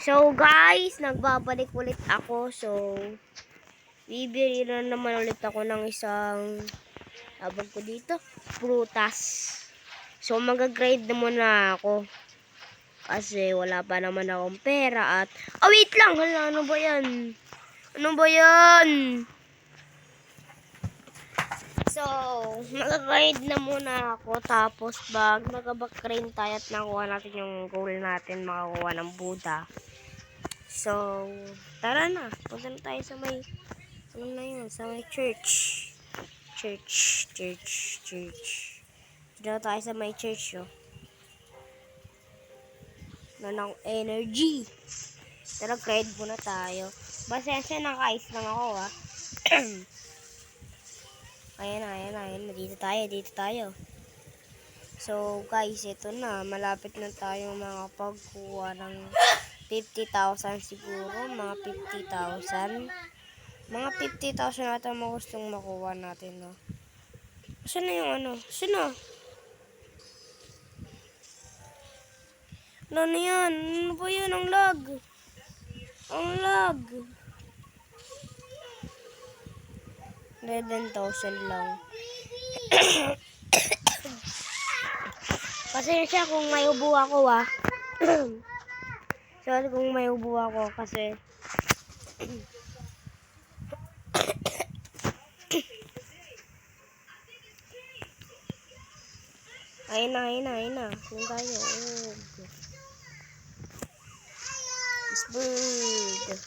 So guys, nagbabalik ulit ako. So, bibili na naman ulit ako ng isang abag ko dito, prutas. So, mag-grade na muna ako. Kasi wala pa naman akong pera at... Oh, wait lang! Hala, ano ba yan? Ano ba yan? So, mag-grade na muna ako. Tapos, mag-backgrade tayo at nakuha natin yung goal natin, makakuha ng Buddha. So, tara na. Punta na tayo sa may, ano na yun, sa may church. Church. Dito tayo sa may church, yo. Na ng energy. Tara, grade muna tayo. Basensya, naka-ice lang ako, ha. Ayan na. Dito tayo. So, guys, ito na. Malapit na tayo makapagkuha ng 50,000 siguro. Mga 50,000. Mga 50,000 ata mga gustong makuha natin, no? Saan na yung ano? Sino? Ano na yan? Ano ba yun? Ang lag. Ang lag. 11,000 lang. Pasensya kung may ubo ako, ah. Sorry kung may ubo ako kasi ayun na. Doon tayo. This bird.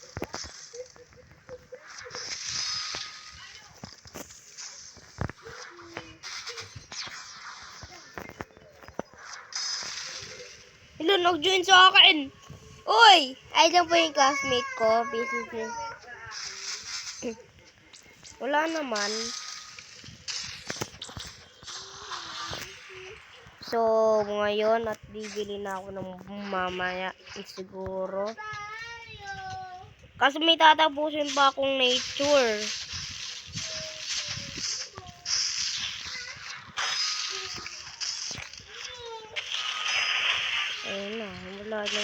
Hello, nag-join sa akin. Uy! Ay, lang po yung classmate ko. Basically. Wala naman. So, ngayon at bibili na ako ng mamaya siguro. Kasi may tatapusin pa akong nature. Ayun na, wala na.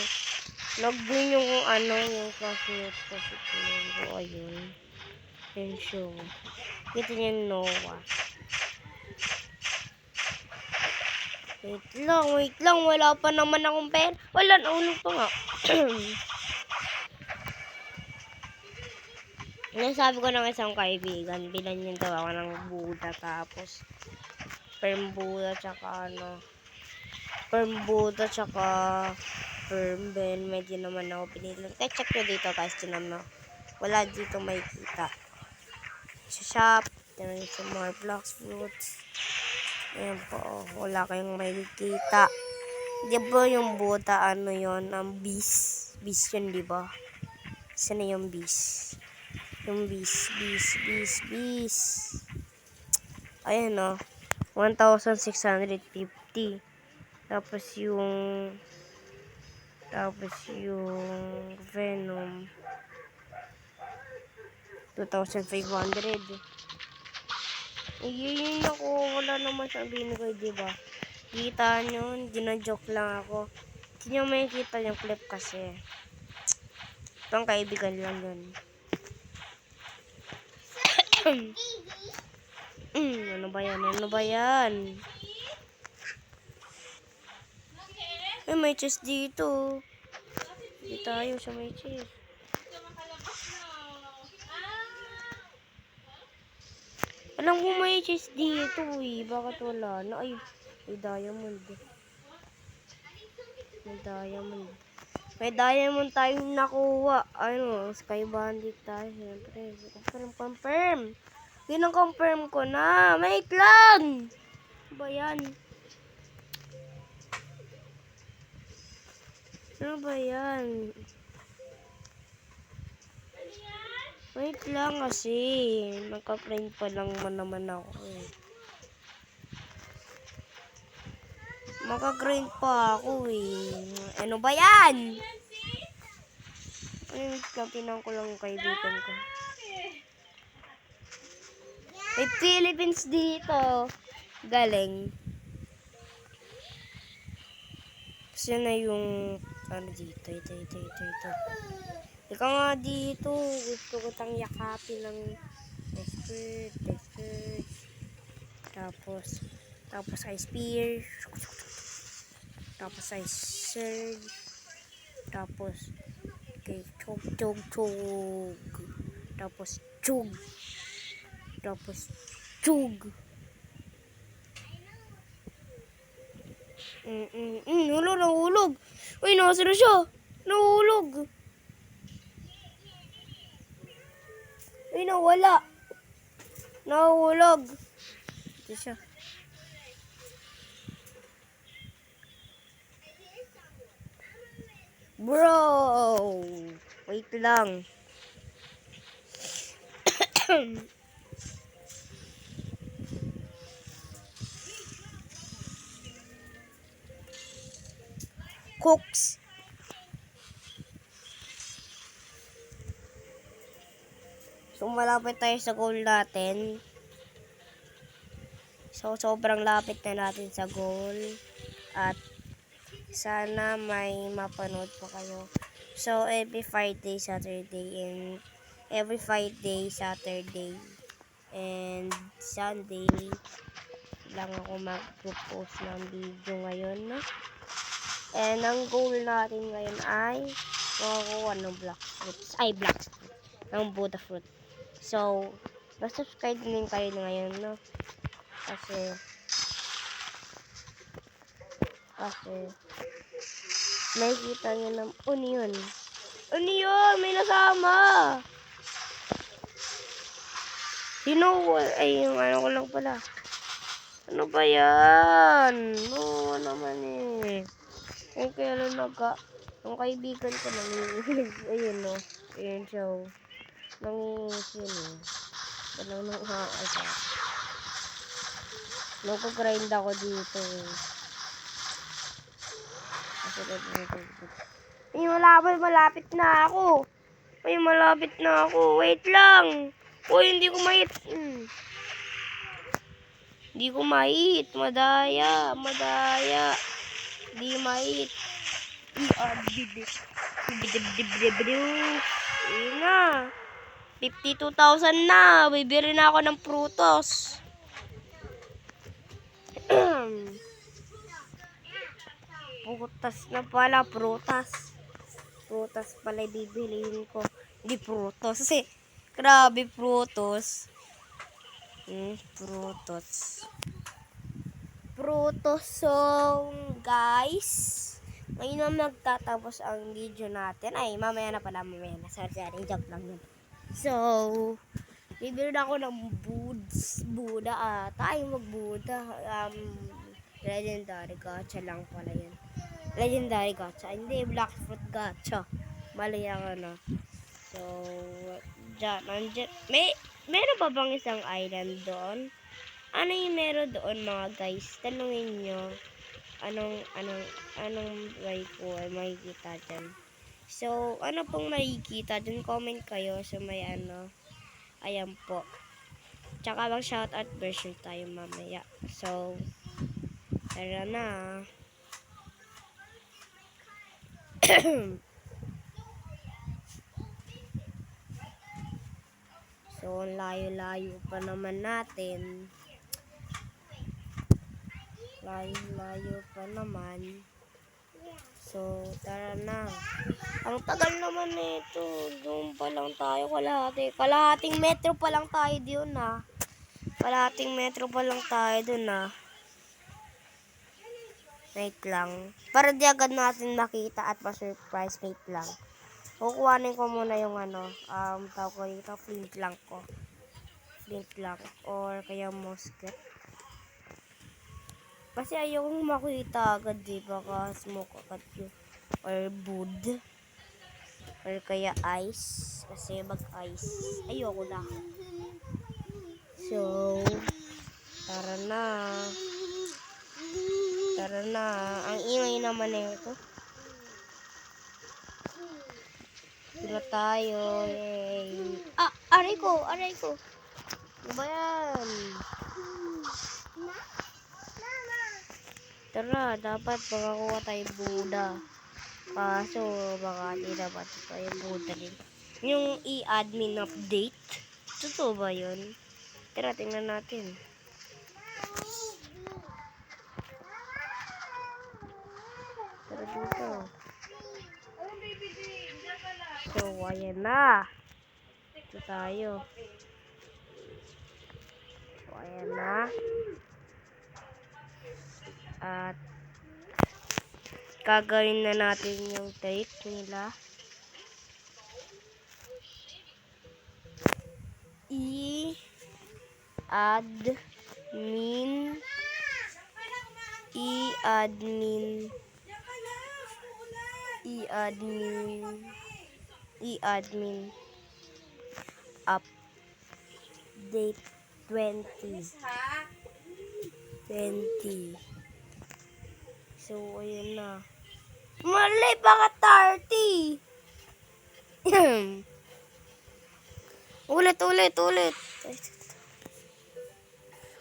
Nag-win yung ano, yung classmate ko siguro. Ayun. Ayun show. Kita niya yung Noah. Wait lang. Wala pa naman akong pera. Wala, naulog pa nga. Nasabi ko ng isang kaibigan, bilan niya daw ako ng Buddha, tapos firm Buddha, tsaka ano, firm Buddha, tsaka firm Ben, medyo naman ako pinilang. Kaya check nyo dito guys, tinan mo. Wala dito may kita. Sa shop, tinan nyo sa more blocks, fruits. Ayan po, wala kayong may kita. Di ba yung Buddha, ano yon, ang beast. Beast yun, di ba? Saan na yung beast? Yung beast. Ayan o. 1,650. Tapos yung Venom 2,500. Yun ako. Wala naman siyang binigay, diba? Kita nyo. Gina-joke lang ako. Hindi nyo may kita yung clip kasi. Itong kaibigan lang yun. Ano ba yan? Ay, may chest dito. Hindi tayo sa may chest. Alam ko may chest dito eh. Bakit wala na? Ay, may diamond. May diamond tayong nakuha. Ano, Sky Bandit tayo. Siyempre. Confirm. Confirm ko na. Wait lang. Ano ba yan? Ano ba yan? Wait lang kasi. Naka-friend pa lang naman ako eh. Maka-grind pa ako eh. Ano ba yan? Ay, kapinan ko lang yung kaibigan ko. May Philippines dito. Galing. Kasi na yung Ano dito? Ito. Ikaw nga dito. Gusto ko tang yakapin ng skirt. Tapos ay spear. Tapos ay surge. Tapos okay, chug. Tapos chug. Nahulog. Uy, nasa na siya. Nahulog. Uy, nawala. Nahulog. Ito siya. Bro. Wait lang. Cooks. So, malapit tayo sa goal natin. So, sobrang lapit na natin sa goal. At, sana may mapanood po kayo. So, every Friday, Saturday, and Sunday lang ako mag-post ng video ngayon, no? And ang goal natin ngayon ay makakuha ng black fruit, ng Buddha fruit. So, subscribe din kayo ngayon, no? Kasi nakikita nyo ng onion. May nasama! Ay, yung ano ko lang pala. Ano ba yan? No, naman eh. Kung kailan yung kaibigan ko nanginginig. Ayun, no. Ayun siya. Nanginginig yun, eh. Walang nakakasa. Nagpag-grind ako dito, eh. Ay, malapit na ako. Wait lang. Uy, hindi ko mahit. Hindi ko mahit. Madaya. Hindi mahit. Ayun na. 52,000 na. Bibili na ako ng prutos. Prutas pala bibilihin ko. Hindi prutos. Kasi, grabe prutos. Prutos. So, guys, ngayon na magtatapos ang video natin. Ay, mamaya na. Sorry, joke lang yun. So, bibili na ako ng Buddha. Tayo mag-Buddha. Legendary gacha lang pala yan. Legendary gacha. Hindi, black fruit gacha. Mali ang ano. So, meron pa bang isang island doon? Ano yung meron doon, mga guys? Tanungin nyo. Anong way ko ay makikita dyan. So, ano pong makikita dyan? Comment kayo sa may ano. Ayan po. Tsaka mag shoutout version tayo mamaya. So, tara na. So, layo-layo pa naman natin. So, tara na. Ang tagal naman nito. Doon pa lang tayo kalahating metro pa lang tayo doon, ha. Wait lang. Para di agad natin makita at ma-surprise. Wait lang. Kukuhanin ko muna yung tawag ko dito, flint lang. Or kaya musket. Kasi ayokong makita agad, di ba? Smoke agad yun. Or wood. Or kaya ice. Kasi mag-ice. Ayoko na. So, tara na. Ang ingay naman na ito. Tira tayo. Yay. Aray ko. Ano ba yan? Tara, dapat makakuha tayo Buddha. Kaso, baka di dapat ito yung Buddha rin. Yung i-admin update. Totoo ba yun? Tara, tingnan natin. Tara dito. So, ayan na. Ito tayo. So, ayan na. At, gagawin na natin yung date nila. I-admin update 2020. So, ayun na. Mali, baka 30. Ulit.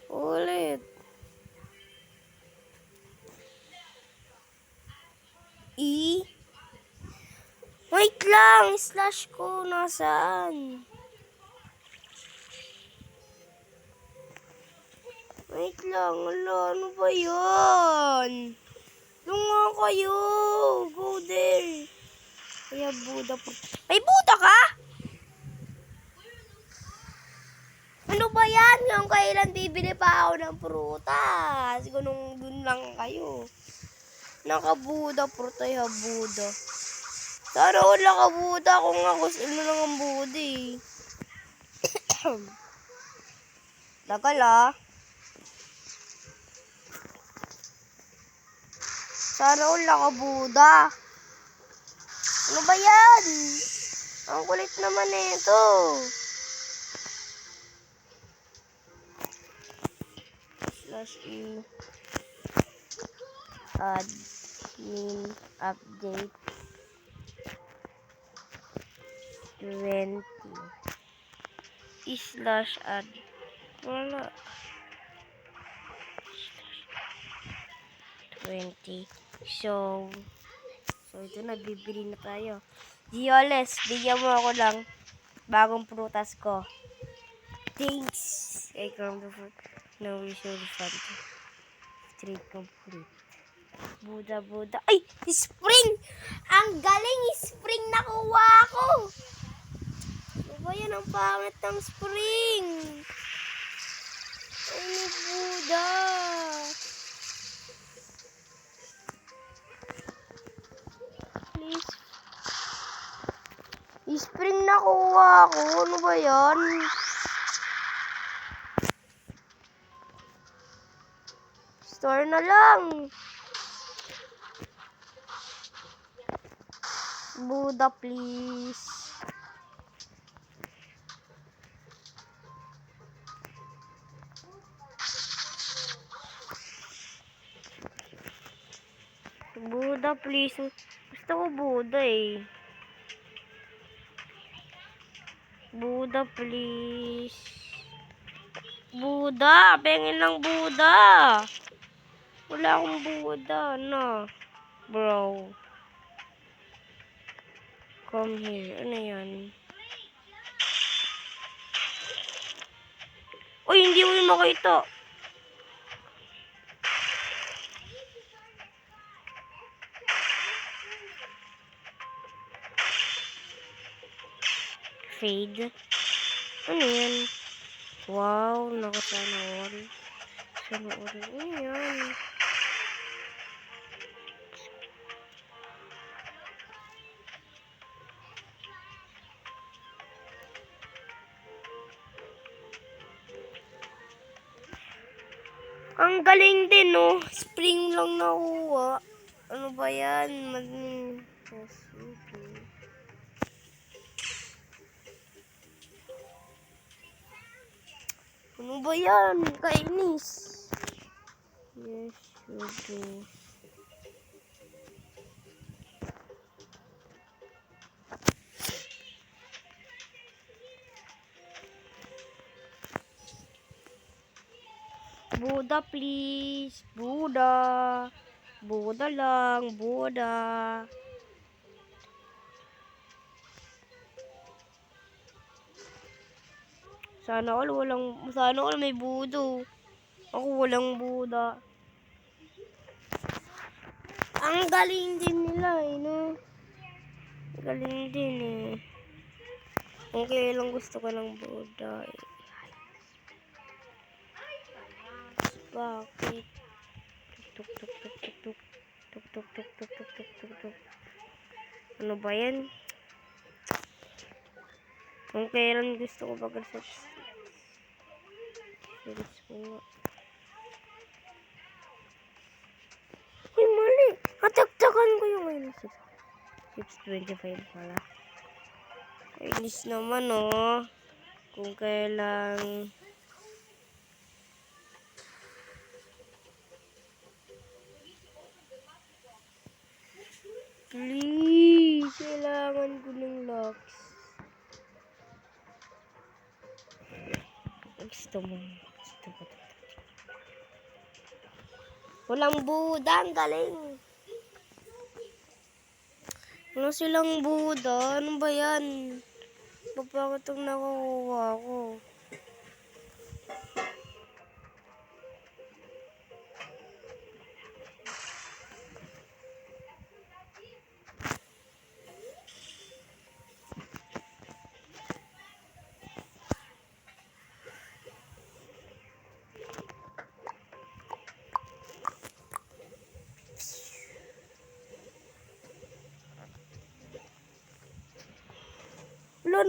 Ulit. Wait lang, slash ko nasaan? Wait lang, ano ba yun? Lunga kayo, go there. Kaya Buddha po. May Buddha ka? Ano ba yan? Yung kailan bibili pa ako ng prutas? Ganun dun lang kayo. Naka-Buddha, prutay ha Buddha. Sana wala ka Buddha kung ako sino lang ang Buddha eh. Tagal ah. Sana wala ka Buddha. Ano ba yan? Ang kulit naman eh ito. /admin update 20 /add wala 20. So ito na, bibili na tayo. Gioles, bigyan mo ako lang bagong prutas ko. Thanks. I come the food. No visual fund. Trade complete. Buddha. Ay! Spring! Ang galing! Spring nakuha ko! Ano ba yan? Ang pangit ng spring! Ay, ni Buddha! Please. Spring nakuha ko. Ano ba yan? Store na lang. Buddha, please. Buddha, please. Gusto ko Buddha eh. Buddha, please. Buddha! Pengin lang Buddha! Wala akong Buddha, no? Bro. Come here. Ano yan? Uy, hindi ko yung makita. Fade. Ano yan? Wow, nakasana all. Sana all. Ano yan? Ang galing din, no? Spring lang nakuha. Ano ba yan? Ano ba yan? Kainis. Yes, you do. Buddha, please. Buddha. Buddha lang. Buddha. Sana all may Budo. Ako walang Buda. Ang galing din nila no? Galing din Kung kailan gusto ko ng Buda Bakit? Tuk tuk tuk tuk tuk. Tuk tuk tuk tuk tuk tuk tuk tuk. Ano ba yan? Kung kailan gusto ko mag-research. Search ko nga. Uy, mali. Natagtagan ko yung ngayon. 6:25 pala. Kainis naman Kung kailan... Please, kailangan ko ng locks. Gusto ko. Walang Buda, ang galing. Wala silang Buda. Ano ba yan? Bakit itong nakukuha ko? Wala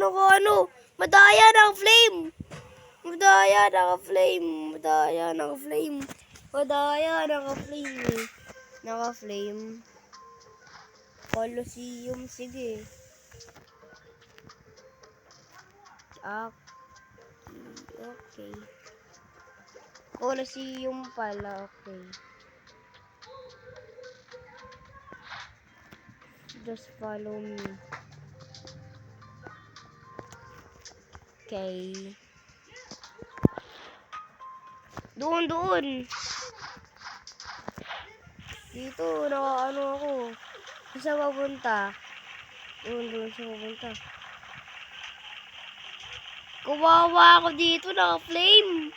madaya naka-flame. Naka-flame. Colosseum, sige. Okay. Colosseum pala, okay. Just follow me. Okay. Doon. Dito, ako. Saan papunta? Doon siya papunta. Kawawa ako dito, naka-flame.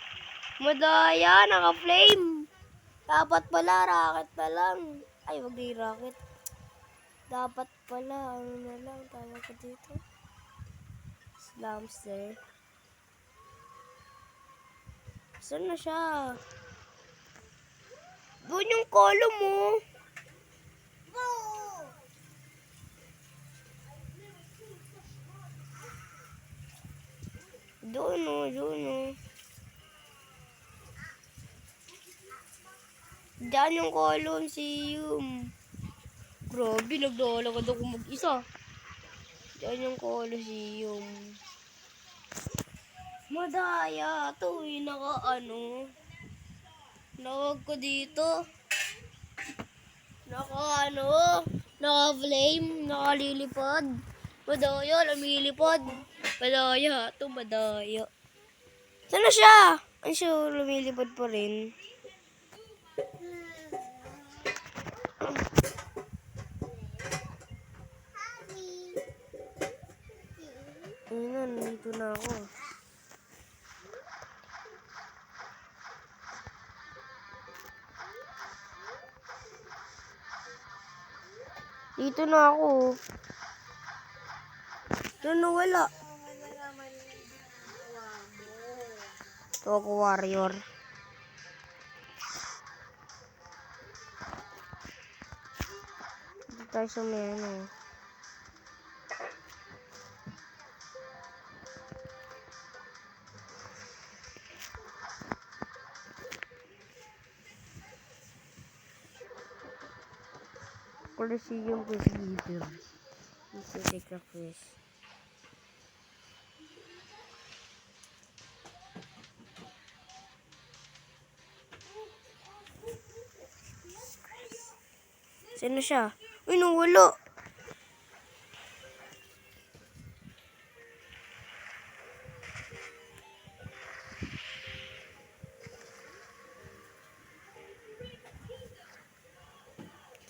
Madaya, naka-flame. Dapat pala, rocket na lang. Ay, wag di rocket. Dapat pala, ano na lang, tawag ko dito. Slamster. Saan na siya? Doon yung column mo. Doon. Diyan yung Colosseum. Grabe, naglalakad ako mag-isa. Diyan yung Colosseum. Madaya to Nawag ko dito. Naka-flame, nakalilipad. Madaya, lumilipad. Madaya. Saan na siya? Ay siya, lumilipad pa rin. Ayun, nandito na ako. Dito na ako. Ano wala? Ito ako warrior. Dito tayo sa menu. Colosseum with leader. Let's take a quiz. Sino siya? Uy, nawala.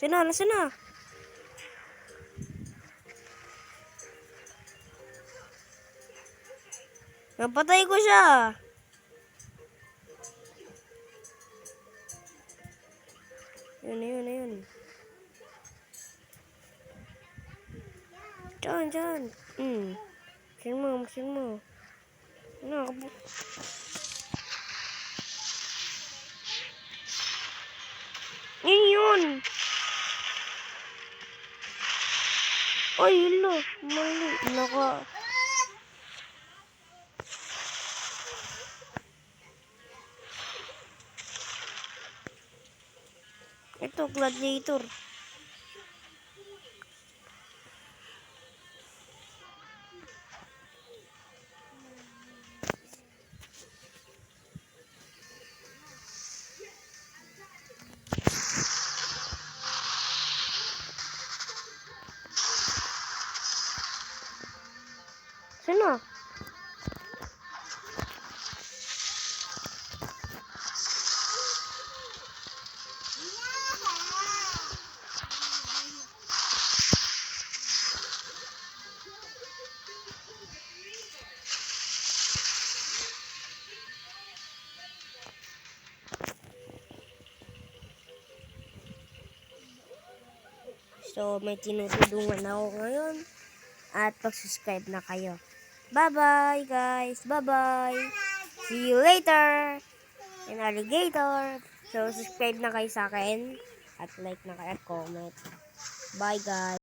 Nasaan na? Napatay ko siya. Yun. Diyan. Masin mo. Yun. Ay, hala. Mali. Ito, gladiator. Sino? So, may tinutulungan ako ngayon. At pag-subscribe na kayo. Bye-bye, guys. Bye-bye. See you later. In alligator. So, subscribe na kayo sa akin. At like na kayo at comment. Bye, guys.